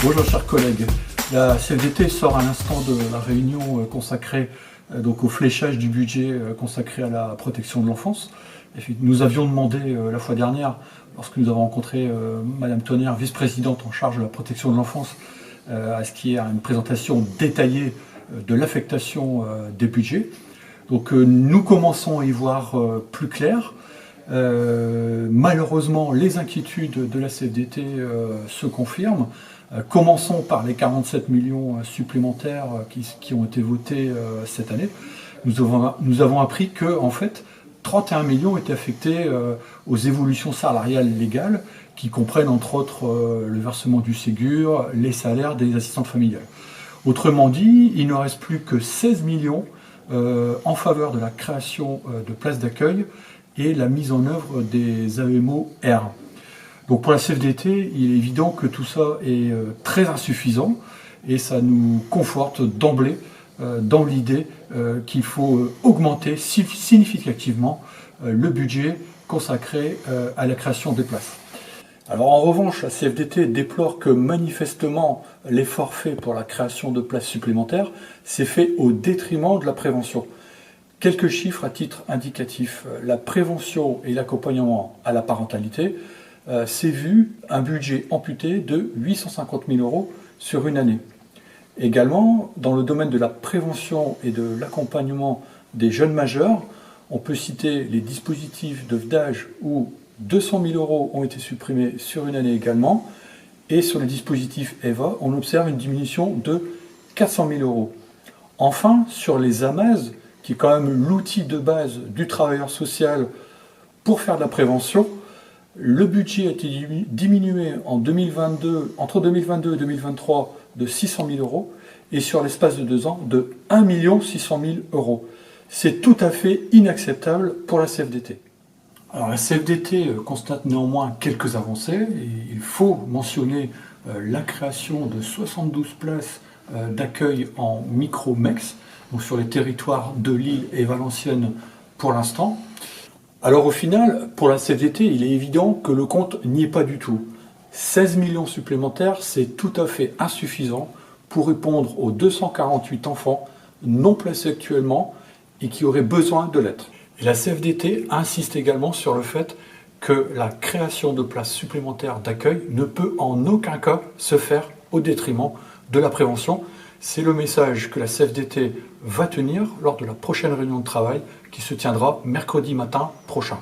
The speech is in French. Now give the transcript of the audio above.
Bonjour chers collègues, la CFDT sort à l'instant de la réunion consacrée donc au fléchage du budget consacré à la protection de l'enfance. Nous avions demandé la fois dernière, lorsque nous avons rencontré Madame Tonnerre, vice-présidente en charge de la protection de l'enfance, à ce qu'il y ait une présentation détaillée de l'affectation des budgets. Donc nous commençons à y voir plus clair. Malheureusement, les inquiétudes de la CFDT se confirment. Commençons par les 47 millions supplémentaires qui ont été votés cette année. Nous avons appris que, en fait, 31 millions étaient affectés aux évolutions salariales légales qui comprennent entre autres le versement du Ségur, les salaires des assistantes familiales. Autrement dit, il ne reste plus que 16 millions en faveur de la création de places d'accueil et la mise en œuvre des AEMO-R. Donc pour la CFDT, il est évident que tout ça est très insuffisant et ça nous conforte d'emblée dans l'idée qu'il faut augmenter significativement le budget consacré à la création des places. Alors en revanche, la CFDT déplore que manifestement l'effort fait pour la création de places supplémentaires s'est fait au détriment de la prévention. Quelques chiffres à titre indicatif. La prévention et l'accompagnement à la parentalité s'est vu un budget amputé de 850 000 € sur une année. Également, dans le domaine de la prévention et de l'accompagnement des jeunes majeurs, on peut citer les dispositifs de VDAGE où 200 000 € ont été supprimés sur une année également. Et sur le dispositif EVA, on observe une diminution de 400 000 €. Enfin, sur les AMAZ, qui est quand même l'outil de base du travailleur social pour faire de la prévention, le budget a été diminué entre 2022 et 2023 de 600 000 € et sur l'espace de 2 ans de 1 600 000 €. C'est tout à fait inacceptable pour la CFDT. Alors la CFDT constate néanmoins quelques avancées. Et il faut mentionner la création de 72 places d'accueil en micro-MEX, donc sur les territoires de Lille et Valenciennes pour l'instant. Alors au final, pour la CFDT, il est évident que le compte n'y est pas du tout. 16 millions supplémentaires, c'est tout à fait insuffisant pour répondre aux 248 enfants non placés actuellement et qui auraient besoin de l'être. Et la CFDT insiste également sur le fait que la création de places supplémentaires d'accueil ne peut en aucun cas se faire au détriment de la prévention. C'est le message que la CFDT va tenir lors de la prochaine réunion de travail qui se tiendra mercredi matin prochain.